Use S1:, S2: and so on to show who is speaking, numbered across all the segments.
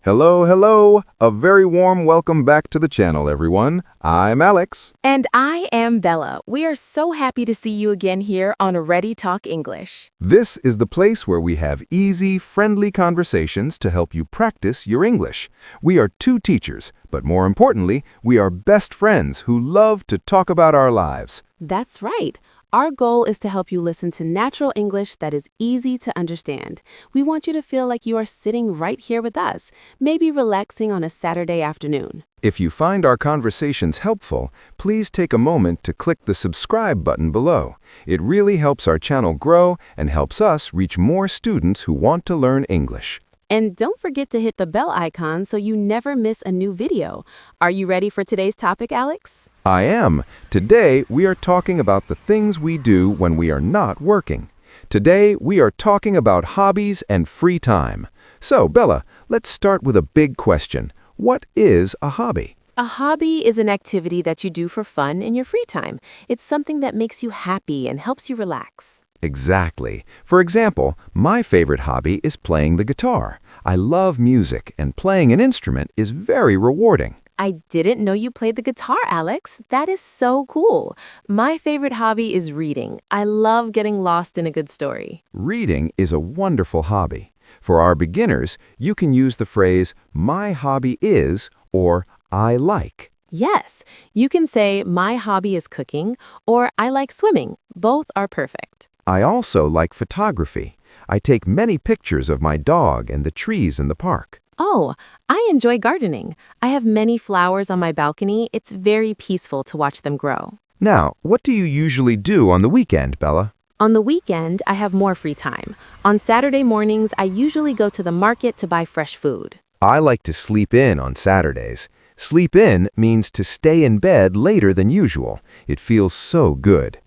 S1: Hello, hello! A very warm welcome back to the channel, everyone. I'm Alex.
S2: And I am Bella. We are so happy to see you again here on Ready Talk English.
S1: This is the place where we have easy, friendly conversations to help you practice your English. We are two teachers, but more importantly, we are best friends who love to talk about our lives.
S2: That's right. Our goal is to help you listen to natural English that is easy to understand. We want you to feel like you are sitting right here with us, maybe relaxing on a Saturday afternoon.
S1: If you find our conversations helpful, please take a moment to click the subscribe button below. It really helps our channel grow and helps us reach more students who want to learn English.
S2: And don't forget to hit the bell icon so you never miss a new video. Are you ready for today's topic, Alex?
S1: I am. Today, we are talking about the things we do when we are not working. Today, we are talking about hobbies and free time. So, Bella, let's start with a big question. What is a hobby?
S2: A hobby is an activity that you do for fun in your free time. It's something that makes you happy and helps you relax.
S1: Exactly. For example, my favorite hobby is playing the guitar. I love music, and playing an instrument is very rewarding.
S2: I didn't know you played the guitar, Alex. That is so cool. My favorite hobby is reading. I love getting lost in a good story.
S1: Reading is a wonderful hobby. For our beginners, you can use the phrase, my hobby is, or I like.
S2: Yes, you can say, my hobby is cooking, or I like swimming. Both are perfect.
S1: I also like photography. I take many pictures of my dog and the trees in the park.
S2: Oh, I enjoy gardening. I have many flowers on my balcony. It's very peaceful to watch them grow.
S1: Now, what do you usually do on the weekend, Bella?
S2: On the weekend, I have more free time. On Saturday mornings, I usually go to the market to buy fresh food.
S1: I like to sleep in on Saturdays. Sleep in means to stay in bed later than usual. It feels so good.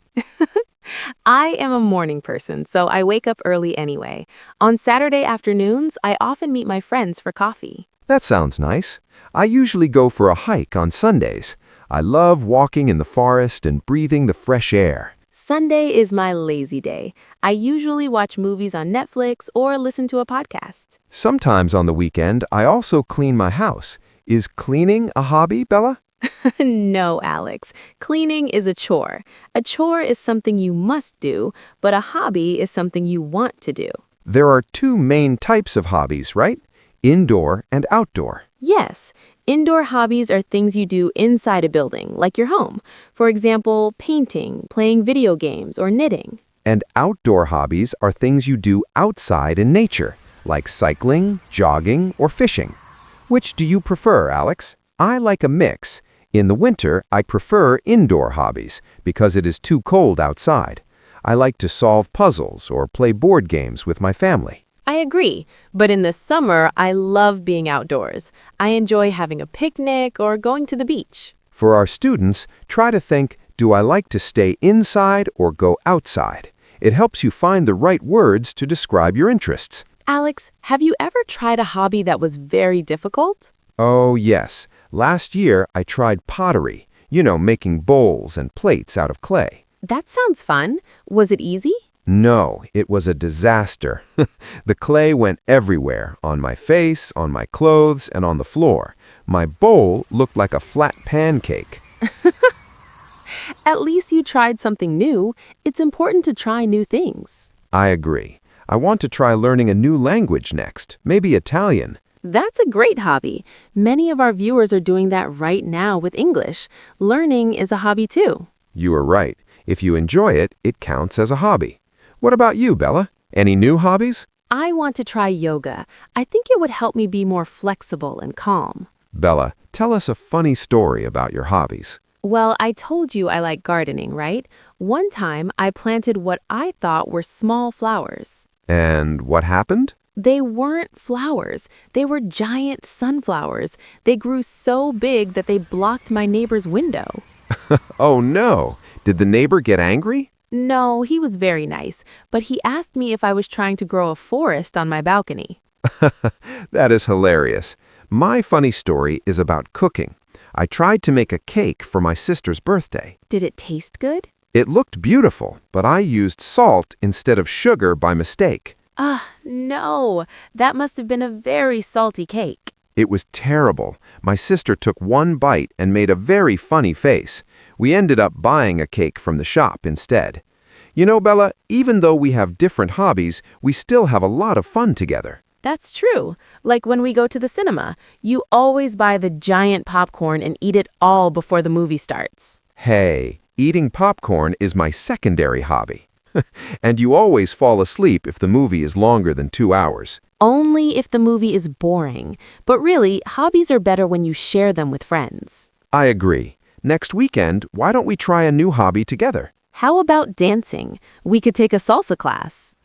S2: I am a morning person, so I wake up early anyway. On Saturday afternoons, I often meet my friends for coffee.
S1: That sounds nice. I usually go for a hike on Sundays. I love walking in the forest and breathing the fresh air.
S2: Sunday is my lazy day. I usually watch movies on Netflix or listen to a podcast.
S1: Sometimes on the weekend, I also clean my house. Is cleaning a hobby, Bella?
S2: No, Alex. Cleaning is a chore. A chore is something you must do, but a hobby is something you want to do.
S1: There are two main types of hobbies, right? Indoor and outdoor.
S2: Yes, indoor hobbies are things you do inside a building, like your home. For example, painting, playing video games, or knitting.
S1: And outdoor hobbies are things you do outside in nature, like cycling, jogging, or fishing. Which do you prefer, Alex? I like a mix. In the winter, I prefer indoor hobbies because it is too cold outside. I like to solve puzzles or play board games with my family.
S2: I agree, but in the summer, I love being outdoors. I enjoy having a picnic or going to the beach.
S1: For our students, try to think, do I like to stay inside or go outside? It helps you find the right words to describe your interests.
S2: Alex, have you ever tried a hobby that was very difficult?
S1: Oh, yes. Last year, I tried pottery. Making bowls and plates out of clay.
S2: That sounds fun. Was it easy?
S1: No, it was a disaster. The clay went everywhere, on my face, on my clothes, and on the floor. My bowl looked like a flat pancake.
S2: At least you tried something new. It's important to try new things.
S1: I agree. I want to try learning a new language next, maybe Italian.
S2: That's a great hobby. Many of our viewers are doing that right now with English. Learning is a hobby too.
S1: You are right. If you enjoy it, it counts as a hobby. What about you, Bella? Any new hobbies?
S2: I want to try yoga. I think it would help me be more flexible and calm.
S1: Bella, tell us a funny story about your hobbies.
S2: Well, I told you I like gardening, right? One time, I planted what I thought were small flowers.
S1: And what happened?
S2: They weren't flowers. They were giant sunflowers. They grew so big that they blocked my neighbor's window.
S1: Oh no! Did the neighbor get angry?
S2: No, he was very nice, but he asked me if I was trying to grow a forest on my balcony.
S1: That is hilarious. My funny story is about cooking. I tried to make a cake for my sister's birthday.
S2: Did it taste good?
S1: It looked beautiful, but I used salt instead of sugar by mistake.
S2: No. That must have been a very salty cake.
S1: It was terrible. My sister took one bite and made a very funny face. We ended up buying a cake from the shop instead. You know, Bella, even though we have different hobbies, we still have a lot of fun together.
S2: That's true. Like when we go to the cinema, you always buy the giant popcorn and eat it all before the movie starts.
S1: Hey, eating popcorn is my secondary hobby. And you always fall asleep if the movie is longer than 2 hours.
S2: Only if the movie is boring. But really, hobbies are better when you share them with friends.
S1: I agree. Next weekend, why don't we try a new hobby together?
S2: How about dancing? We could take a salsa class.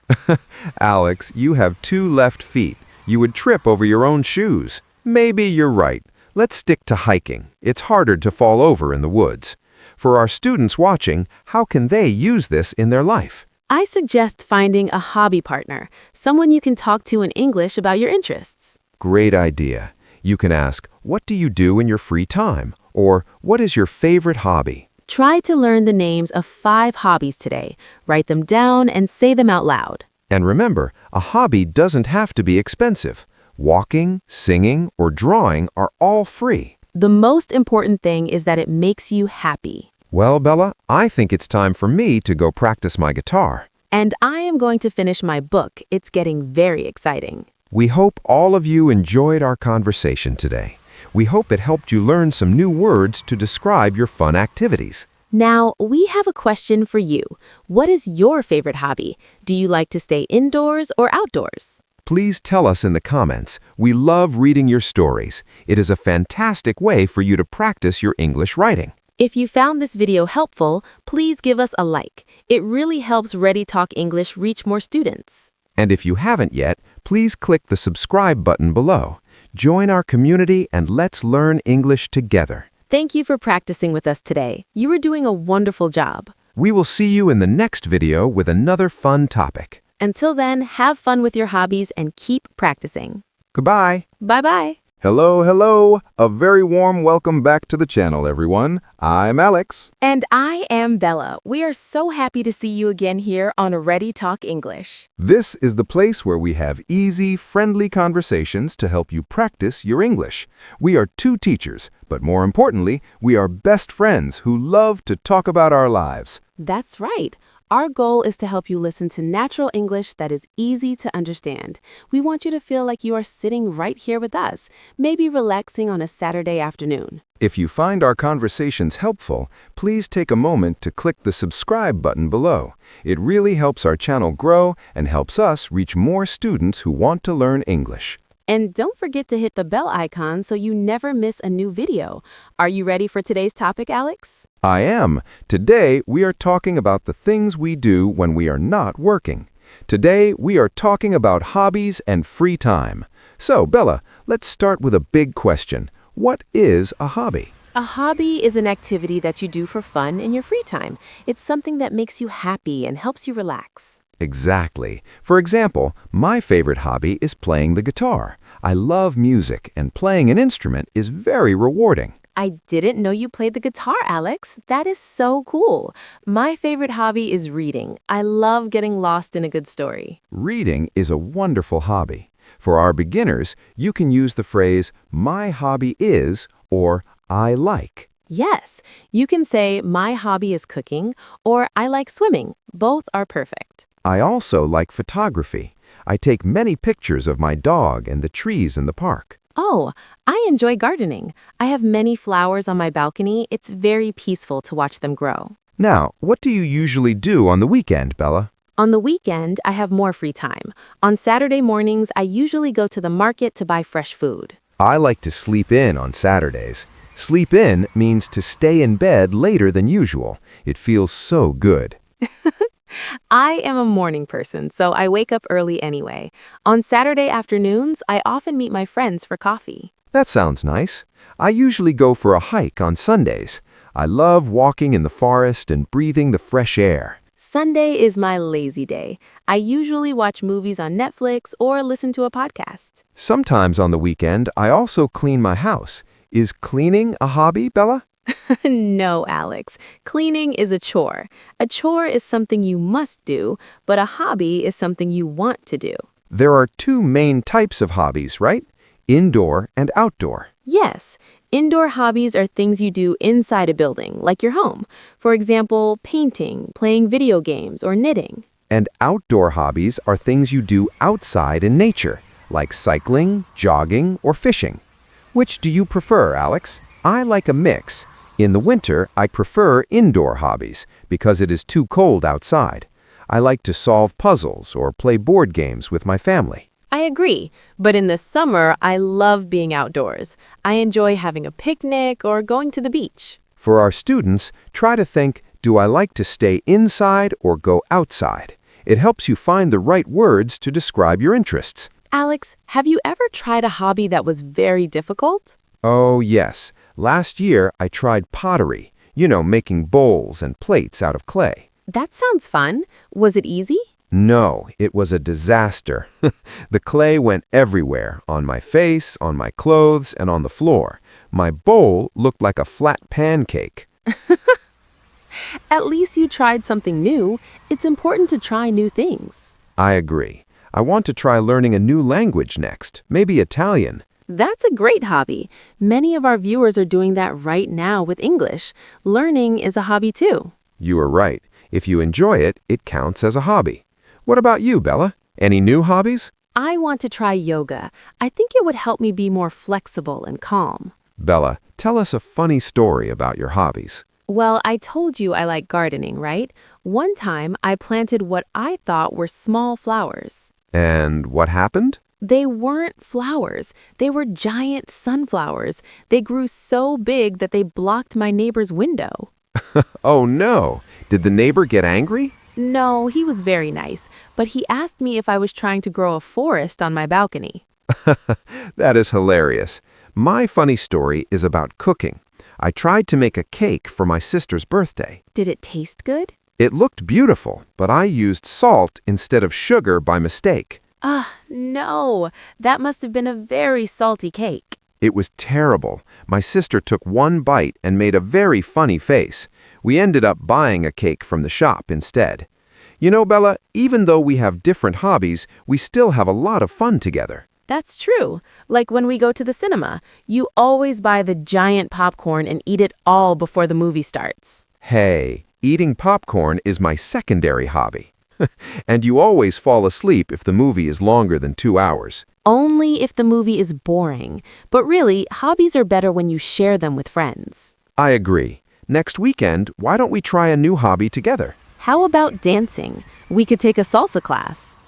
S1: Alex, you have 2 left feet. You would trip over your own shoes. Maybe you're right. Let's stick to hiking. It's harder to fall over in the woods. For our students watching, how can they use this in their life?
S2: I suggest finding a hobby partner, someone you can talk to in English about your interests.
S1: Great idea. You can ask, what do you do in your free time? Or, what is your favorite hobby?
S2: Try to learn the names of 5 hobbies today. Write them down and say them out loud.
S1: And remember, a hobby doesn't have to be expensive. Walking, singing, or drawing are all free.
S2: The most important thing is that it makes you happy.
S1: Well, Bella, I think it's time for me to go practice my guitar.
S2: And I am going to finish my book. It's getting very exciting.
S1: We hope all of you enjoyed our conversation today. We hope it helped you learn some new words to describe your fun activities.
S2: Now, we have a question for you. What is your favorite hobby? Do you like to stay indoors or outdoors?
S1: Please tell us in the comments. We love reading your stories. It is a fantastic way for you to practice your English writing.
S2: If you found this video helpful, please give us a like. It really helps Ready Talk English reach more students.
S1: And if you haven't yet, please click the subscribe button below. Join our community and let's learn English together.
S2: Thank you for practicing with us today. You are doing a wonderful job.
S1: We will see you in the next video with another fun topic.
S2: Until then, have fun with your hobbies and keep practicing.
S1: Goodbye.
S2: Bye-bye.
S3: Hello, hello. A very warm welcome back to the channel, everyone. I'm Alex.
S2: And I am Bella. We are so happy to see you again here on Ready Talk English.
S3: This is the place where we have easy, friendly conversations to help you practice your English. We are 2 teachers, but more importantly, we are best friends who love to talk about our lives.
S2: That's right. Our goal is to help you listen to natural English that is easy to understand. We want you to feel like you are sitting right here with us, maybe relaxing on a Saturday afternoon.
S3: If you find our conversations helpful, please take a moment to click the subscribe button below. It really helps our channel grow and helps us reach more students who want to learn English.
S2: And don't forget to hit the bell icon so you never miss a new video. Are you ready for today's topic, Alex?
S3: I am. Today, we are talking about the things we do when we are not working. Today, we are talking about hobbies and free time. So, Bella, let's start with a big question. What is a hobby?
S2: A hobby is an activity that you do for fun in your free time. It's something that makes you happy and helps you relax.
S1: Exactly. For example, my favorite hobby is playing the guitar. I love music, and playing an instrument is very rewarding.
S2: I didn't know you played the guitar, Alex. That is so cool. My favorite hobby is reading. I love getting lost in a good story.
S1: Reading is a wonderful hobby. For our beginners, you can use the phrase, my hobby is, or I like.
S2: Yes, you can say, my hobby is cooking, or I like swimming. Both are perfect.
S1: I also like photography. I take many pictures of my dog and the trees in the park.
S2: Oh, I enjoy gardening. I have many flowers on my balcony. It's very peaceful to watch them grow.
S1: Now, what do you usually do on the weekend, Bella?
S2: On the weekend, I have more free time. On Saturday mornings, I usually go to the market to buy fresh food.
S1: I like to sleep in on Saturdays. Sleep in means to stay in bed later than usual. It feels so good.
S2: I am a morning person, so I wake up early anyway. On Saturday afternoons, I often meet my friends for coffee.
S1: That sounds nice. I usually go for a hike on Sundays. I love walking in the forest and breathing the fresh air.
S2: Sunday is my lazy day. I usually watch movies on Netflix or listen to a podcast.
S1: Sometimes on the weekend, I also clean my house. Is cleaning a hobby, Bella?
S2: No, Alex. Cleaning is a chore. A chore is something you must do, but a hobby is something you want to do.
S1: There are 2 main types of hobbies, right? indoor and outdoor.
S2: Yes, indoor hobbies are things you do inside a building, like your home. For example, painting, playing video games, or knitting.
S1: And outdoor hobbies are things you do outside in nature, like cycling, jogging, or fishing. Which do you prefer, Alex? I like a mix. In the winter, I prefer indoor hobbies because it is too cold outside. I like to solve puzzles or play board games with my family.
S2: I agree, but in the summer, I love being outdoors. I enjoy having a picnic or going to the beach.
S1: For our students, try to think, do I like to stay inside or go outside? It helps you find the right words to describe your interests.
S2: Alex, have you ever tried a hobby that was very difficult?
S1: Oh, yes. Last year, I tried pottery. Making bowls and plates out of clay.
S2: That sounds fun. Was it easy?
S1: No, it was a disaster. The clay went everywhere, on my face, on my clothes, and on the floor. My bowl looked like a flat pancake.
S2: At least you tried something new. It's important to try new things.
S1: I agree. I want to try learning a new language next, maybe Italian.
S2: That's a great hobby. Many of our viewers are doing that right now with English. Learning is a hobby too.
S1: You are right. If you enjoy it, it counts as a hobby. What about you, Bella? Any new hobbies?
S2: I want to try yoga. I think it would help me be more flexible and calm.
S1: Bella, tell us a funny story about your hobbies.
S2: Well, I told you I like gardening, right? One time, I planted what I thought were small flowers.
S1: And what happened?
S2: They weren't flowers. They were giant sunflowers. They grew so big that they blocked my neighbor's window.
S1: Oh no! Did the neighbor get angry?
S2: No, he was very nice, but he asked me if I was trying to grow a forest on my balcony.
S1: That is hilarious. My funny story is about cooking. I tried to make a cake for my sister's birthday.
S2: Did it taste good?
S1: It looked beautiful, but I used salt instead of sugar by mistake.
S2: No. That must have been a very salty cake.
S1: It was terrible. My sister took one bite and made a very funny face. We ended up buying a cake from the shop instead. Bella, even though we have different hobbies, we still have a lot of fun together.
S2: That's true. Like when we go to the cinema, you always buy the giant popcorn and eat it all before the movie starts.
S1: Hey, eating popcorn is my secondary hobby. And you always fall asleep if the movie is longer than 2 hours.
S2: Only if the movie is boring. But really, hobbies are better when you share them with friends.
S1: I agree. Next weekend, why don't we try a new hobby together?
S2: How about dancing? We could take a salsa class.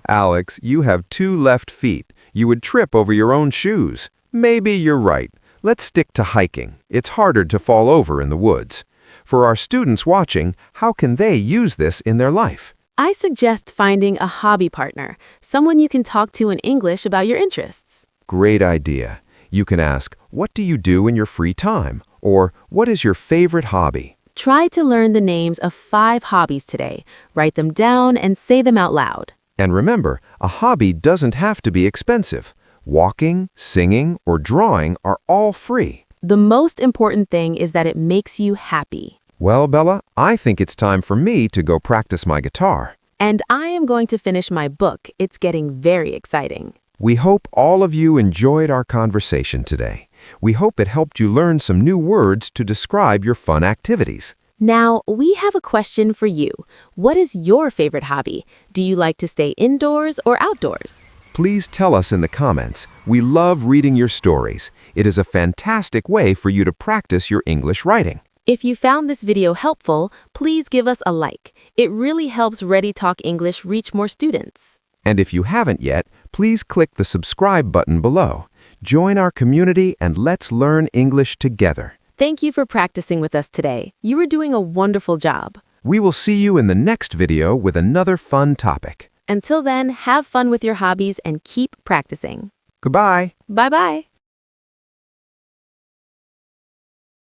S1: Alex, you have 2 left feet. You would trip over your own shoes. Maybe you're right. Let's stick to hiking. It's harder to fall over in the woods. For our students watching, how can they use this in their life?
S2: I suggest finding a hobby partner, someone you can talk to in English about your interests.
S1: Great idea. You can ask, what do you do in your free time? Or, what is your favorite hobby?
S2: Try to learn the names of 5 hobbies today. Write them down and say them out loud.
S1: And remember, a hobby doesn't have to be expensive. Walking, singing, or drawing are all free.
S2: The most important thing is that it makes you happy.
S1: Well, Bella, I think it's time for me to go practice my guitar.
S2: And I am going to finish my book. It's getting very exciting.
S1: We hope all of you enjoyed our conversation today. We hope it helped you learn some new words to describe your fun activities.
S2: Now, we have a question for you. What is your favorite hobby? Do you like to stay indoors or outdoors?
S1: Please tell us in the comments. We love reading your stories. It is a fantastic way for you to practice your English writing.
S2: If you found this video helpful, please give us a like. It really helps Ready Talk English reach more students.
S1: And if you haven't yet, please click the subscribe button below. Join our community and let's learn English together.
S2: Thank you for practicing with us today. You are doing a wonderful job.
S1: We will see you in the next video with another fun topic.
S2: Until then, have fun with your hobbies and keep practicing.
S1: Goodbye.
S2: Bye-bye.